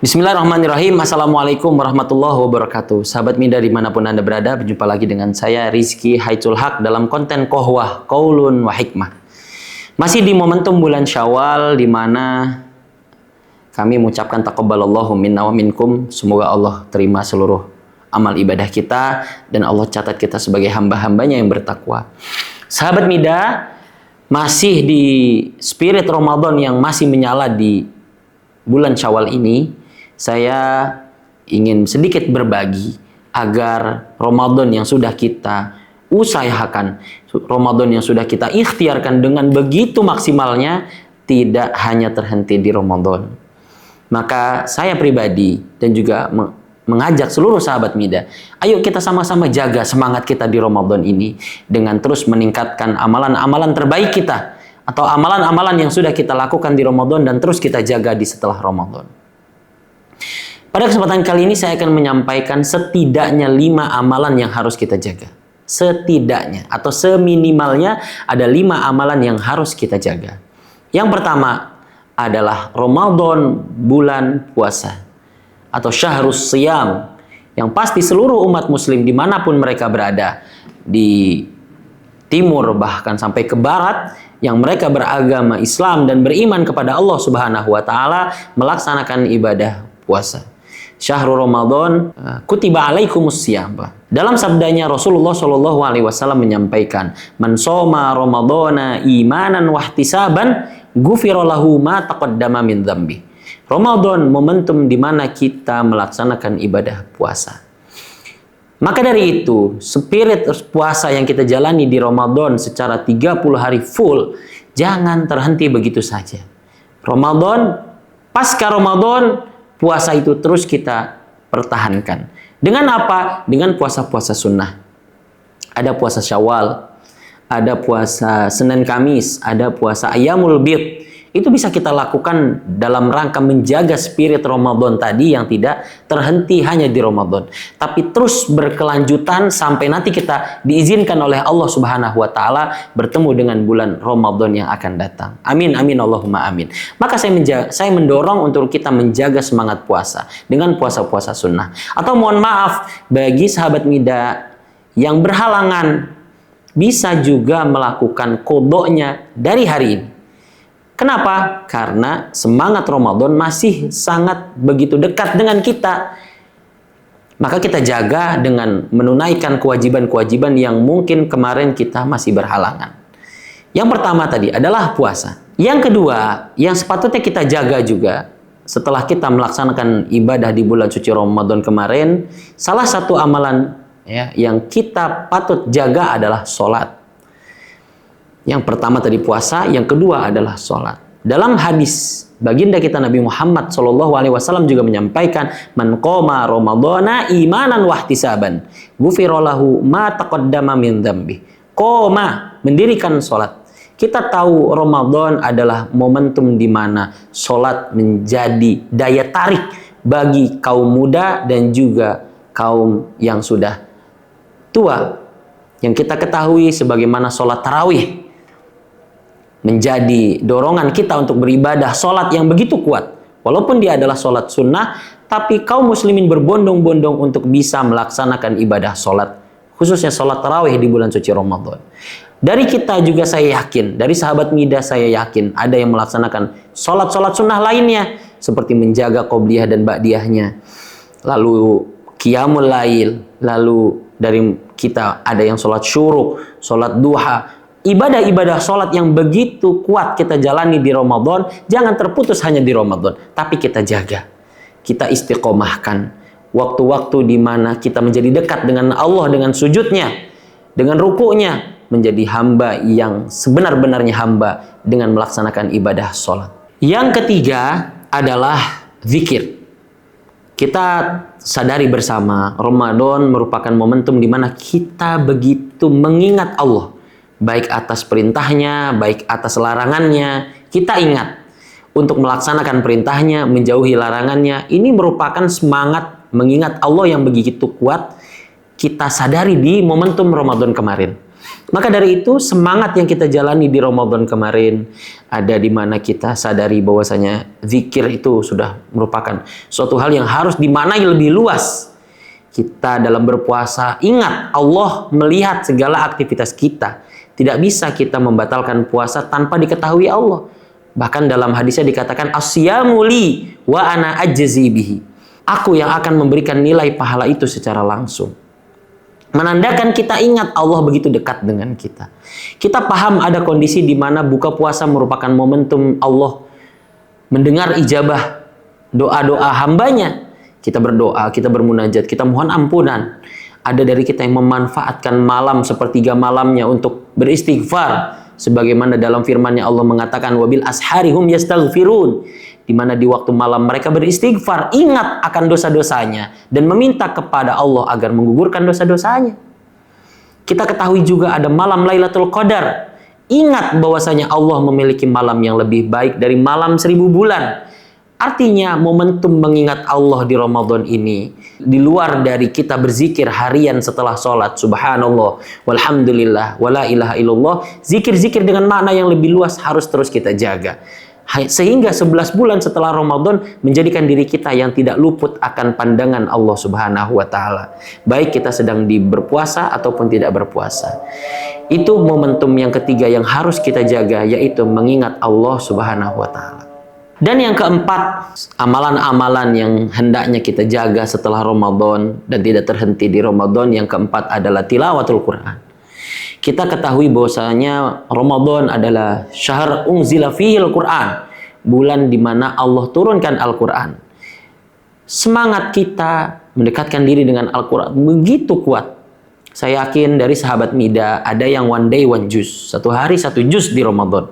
Bismillahirrahmanirrahim. Assalamualaikum warahmatullahi wabarakatuh. Sahabat Mida dimanapun Anda berada, berjumpa lagi dengan saya Rizky Haitsul Haq dalam konten Qohwah Qaulun wa Hikmah. Masih di momentum bulan Syawal, di mana kami mengucapkan taqabbalallahu minna wa minkum. Semoga Allah terima seluruh amal ibadah kita dan Allah catat kita sebagai hamba-hambanya yang bertakwa. Sahabat Mida, masih di spirit Ramadan yang masih menyala di bulan Syawal ini, saya ingin sedikit berbagi agar Ramadan yang sudah kita usahakan, Ramadan yang sudah kita ikhtiarkan dengan begitu maksimalnya, tidak hanya terhenti di Ramadan. Maka saya pribadi dan juga mengajak seluruh sahabat Mida, ayo kita sama-sama jaga semangat kita di Ramadan ini dengan terus meningkatkan amalan-amalan terbaik kita atau amalan-amalan yang sudah kita lakukan di Ramadan dan terus kita jaga di setelah Ramadan. Pada kesempatan kali ini saya akan menyampaikan setidaknya 5 amalan yang harus kita jaga. Setidaknya atau seminimalnya ada 5 amalan yang harus kita jaga. Yang pertama adalah Ramadan, bulan puasa atau Syahrus Shiyam, yang pasti seluruh umat muslim dimanapun mereka berada, di timur bahkan sampai ke barat, yang mereka beragama Islam dan beriman kepada Allah Subhanahu wa taala, melaksanakan ibadah puasa. Syahrul Ramadan kutiba alaikumus syiyam. Dalam sabdanya Rasulullah Shallallahu alaihi wasallam menyampaikan, "Man shoma Ramadana imanan wahtisaban, ghufira lahu ma taqaddama min dzambi." Ramadan momentum di mana kita melaksanakan ibadah puasa. Maka dari itu, spirit puasa yang kita jalani di Ramadan secara 30 hari full, jangan terhenti begitu saja. Ramadan, pasca Ramadan, puasa itu terus kita pertahankan. Dengan apa? Dengan puasa-puasa sunnah. Ada puasa Syawal, ada puasa Senin Kamis, ada puasa Ayyamul Bid. Itu bisa kita lakukan dalam rangka menjaga spirit Ramadan tadi yang tidak terhenti hanya di Ramadan, tapi terus berkelanjutan sampai nanti kita diizinkan oleh Allah Subhanahu wa taala bertemu dengan bulan Ramadan yang akan datang. Amin amin Allahumma amin. Maka saya mendorong untuk kita menjaga semangat puasa dengan puasa-puasa sunnah. Atau mohon maaf bagi sahabat Mida yang berhalangan, bisa juga melakukan qodoknya dari hari ini. Kenapa? Karena semangat Ramadan masih sangat begitu dekat dengan kita. Maka kita jaga dengan menunaikan kewajiban-kewajiban yang mungkin kemarin kita masih berhalangan. Yang pertama tadi adalah puasa. Yang kedua, yang sepatutnya kita jaga juga setelah kita melaksanakan ibadah di bulan suci Ramadan kemarin, salah satu amalan yang kita patut jaga adalah sholat. Yang pertama tadi puasa, yang kedua adalah sholat. Dalam hadis baginda kita Nabi Muhammad SAW juga menyampaikan, "Man qoma Ramadana imanan wahtisaban, ghufira lahu ma taqaddama min dzambi." Qoma, mendirikan sholat. Kita tahu Ramadan adalah momentum di mana sholat menjadi daya tarik bagi kaum muda dan juga kaum yang sudah tua. Yang kita ketahui sebagaimana sholat tarawih menjadi dorongan kita untuk beribadah sholat yang begitu kuat. Walaupun dia adalah sholat sunnah, tapi kaum muslimin berbondong-bondong untuk bisa melaksanakan ibadah sholat, khususnya sholat tarawih di bulan suci Ramadan. Dari kita juga saya yakin, dari sahabat Mida saya yakin, ada yang melaksanakan sholat-sholat sunnah lainnya, seperti menjaga qobliyah dan ba'diyahnya, lalu qiyamul lail, lalu dari kita ada yang sholat syuruk, sholat duha. Ibadah-ibadah sholat yang begitu kuat kita jalani di Ramadan, jangan terputus hanya di Ramadan, tapi kita jaga. Kita istiqomahkan waktu-waktu di mana kita menjadi dekat dengan Allah dengan sujudnya, dengan rukuknya, menjadi hamba yang sebenar-benarnya hamba dengan melaksanakan ibadah sholat. Yang ketiga adalah zikir. Kita sadari bersama, Ramadan merupakan momentum di mana kita begitu mengingat Allah. Baik atas perintahnya, baik atas larangannya, kita ingat untuk melaksanakan perintahnya, menjauhi larangannya. Ini merupakan semangat mengingat Allah yang begitu kuat kita sadari di momentum Ramadan kemarin. Maka dari itu semangat yang kita jalani di Ramadan kemarin ada di mana kita sadari bahwasanya zikir itu sudah merupakan suatu hal yang harus dimaknai lebih luas. Kita dalam berpuasa ingat Allah melihat segala aktivitas kita. Tidak bisa kita membatalkan puasa tanpa diketahui Allah. Bahkan dalam hadisnya dikatakan asyamu li wa ana ajzi bihi. Aku yang akan memberikan nilai pahala itu secara langsung. Menandakan kita ingat Allah begitu dekat dengan kita. Kita paham ada kondisi di mana buka puasa merupakan momentum Allah mendengar ijabah doa-doa hambanya. Kita berdoa, kita bermunajat, kita mohon ampunan. Ada dari kita yang memanfaatkan malam sepertiga malamnya untuk beristighfar. Sebagaimana dalam firman-Nya Allah mengatakan wabil asharihum yastaghfirun. Di mana di waktu malam mereka beristighfar, ingat akan dosa-dosanya dan meminta kepada Allah agar menggugurkan dosa-dosanya. Kita ketahui juga ada malam Lailatul Qadar. Ingat bahwasanya Allah memiliki malam yang lebih baik dari malam 1000 bulan. Artinya momentum mengingat Allah di Ramadan ini di luar dari kita berzikir harian setelah sholat subhanallah walhamdulillah wala ilaha illallah, zikir-zikir dengan makna yang lebih luas harus terus kita jaga. Sehingga 11 bulan setelah Ramadan menjadikan diri kita yang tidak luput akan pandangan Allah Subhanahu wa Ta'ala. Baik kita sedang berpuasa ataupun tidak berpuasa. Itu momentum yang ketiga yang harus kita jaga, yaitu mengingat Allah Subhanahu wa Ta'ala. Dan yang keempat, amalan-amalan yang hendaknya kita jaga setelah Ramadan dan tidak terhenti di Ramadan, yang keempat adalah tilawatul Quran. Kita ketahui bahwasanya Ramadan adalah syahr unzila fihil Quran, bulan di mana Allah turunkan Al-Quran. Semangat kita mendekatkan diri dengan Al-Quran begitu kuat. Saya yakin dari sahabat Mida ada yang one day one juz, satu hari satu juz di Ramadan.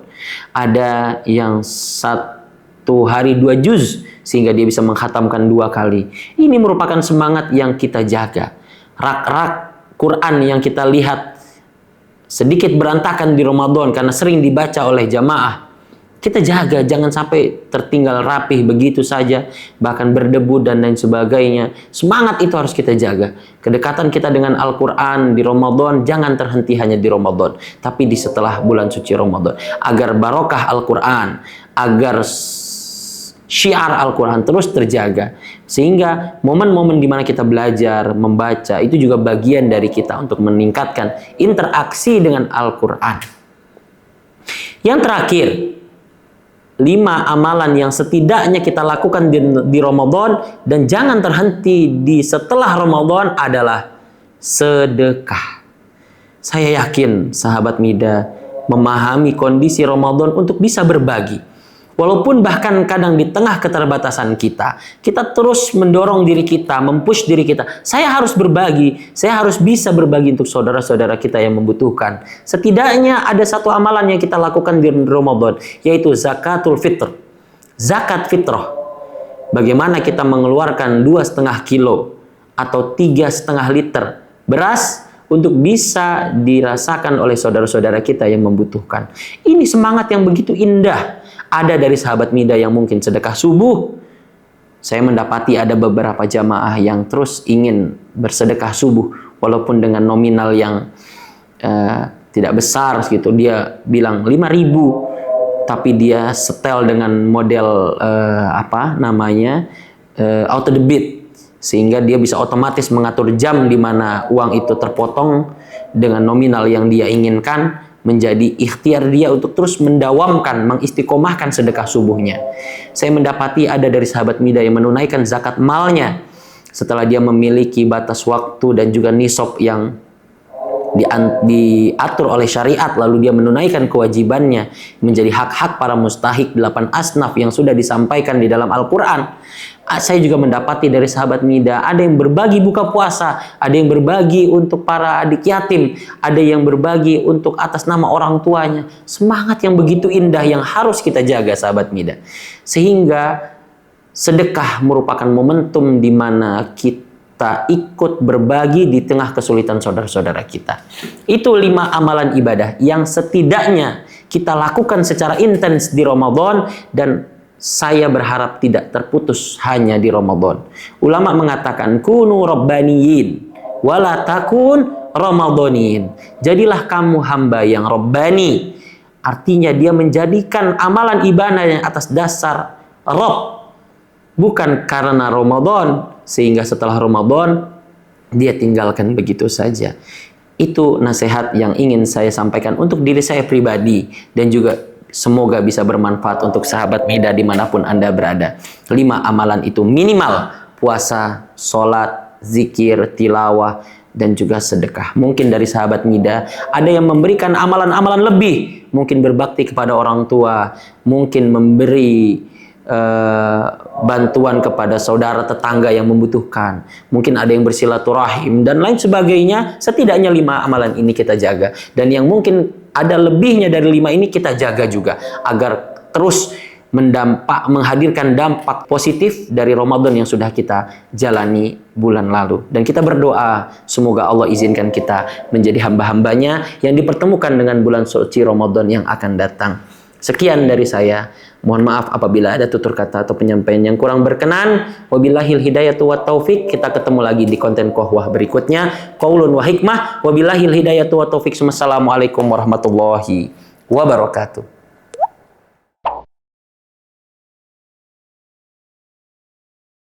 Ada yang satu hari 2 juz sehingga dia bisa mengkhatamkan 2 kali. Ini merupakan semangat yang kita jaga. Rak-rak Quran yang kita lihat sedikit berantakan di Ramadan karena sering dibaca oleh jamaah. Kita jaga, jangan sampai tertinggal rapih begitu saja, bahkan berdebu dan lain sebagainya. Semangat itu harus kita jaga. Kedekatan kita dengan Al-Quran di Ramadan jangan terhenti hanya di Ramadan, tapi di setelah bulan suci Ramadan. Agar barokah Al-Quran, agar syiar Al-Quran terus terjaga. Sehingga momen-momen di mana kita belajar, membaca, itu juga bagian dari kita untuk meningkatkan interaksi dengan Al-Quran. Yang terakhir, 5 amalan yang setidaknya kita lakukan di Ramadan dan jangan terhenti di setelah Ramadan adalah sedekah. Saya yakin sahabat Mida memahami kondisi Ramadan untuk bisa berbagi. Walaupun bahkan kadang di tengah keterbatasan kita terus mendorong diri kita, mempush diri kita. Saya harus berbagi, saya harus bisa berbagi untuk saudara-saudara kita yang membutuhkan. Setidaknya ada satu amalan yang kita lakukan di Ramadan, yaitu zakatul fitr. Zakat fitrah. Bagaimana kita mengeluarkan 2,5 kilo atau 3,5 liter beras untuk bisa dirasakan oleh saudara-saudara kita yang membutuhkan. Ini semangat yang begitu indah. Ada dari sahabat Mida yang mungkin sedekah subuh. Saya mendapati ada beberapa jamaah yang terus ingin bersedekah subuh walaupun dengan nominal yang tidak besar gitu. Dia bilang 5.000, tapi dia setel dengan model auto debit, sehingga dia bisa otomatis mengatur jam di mana uang itu terpotong dengan nominal yang dia inginkan. Menjadi ikhtiar dia untuk terus mendawamkan, mengistiqomahkan sedekah subuhnya. Saya mendapati ada dari sahabat Mida yang menunaikan zakat malnya setelah dia memiliki batas waktu dan juga nisab yang diatur oleh syariat, lalu dia menunaikan kewajibannya menjadi hak-hak para mustahik 8 asnaf yang sudah disampaikan di dalam Al-Quran. Saya juga mendapati dari sahabat Mida ada yang berbagi buka puasa, ada yang berbagi untuk para adik yatim, ada yang berbagi untuk atas nama orang tuanya. Semangat yang begitu indah yang harus kita jaga sahabat Mida. Sehingga sedekah merupakan momentum di mana kita ikut berbagi di tengah kesulitan saudara-saudara kita. Itu 5 amalan ibadah yang setidaknya kita lakukan secara intens di Ramadan dan saya berharap tidak terputus hanya di Ramadan. Ulama mengatakan kunu rabbaniyin wala takun Ramadhanin. Jadilah kamu hamba yang Rabbani. Artinya dia menjadikan amalan ibadah yang atas dasar Rabb, bukan karena Ramadan, sehingga setelah Ramadan dia tinggalkan begitu saja. Itu nasihat yang ingin saya sampaikan untuk diri saya pribadi, dan juga semoga bisa bermanfaat untuk sahabat Mida dimanapun Anda berada. 5 amalan itu minimal: puasa, sholat, zikir, tilawah, dan juga sedekah. Mungkin dari sahabat Mida ada yang memberikan amalan-amalan lebih, mungkin berbakti kepada orang tua, mungkin memberi bantuan kepada saudara tetangga yang membutuhkan, mungkin ada yang bersilaturahim dan lain sebagainya. Setidaknya 5 amalan ini kita jaga, dan yang mungkin ada lebihnya dari 5 ini kita jaga juga, agar terus menghadirkan dampak positif dari Ramadan yang sudah kita jalani bulan lalu. Dan kita berdoa semoga Allah izinkan kita menjadi hamba-hambanya yang dipertemukan dengan bulan suci Ramadan yang akan datang. Sekian dari saya. Mohon maaf apabila ada tutur kata atau penyampaian yang kurang berkenan. Wabillahil hidayatu wat taufik. Kita ketemu lagi di konten Qohwah berikutnya. Qaulun wa hikmah. Wabillahil hidayatu wat taufik. Wassalamualaikum warahmatullahi wabarakatuh.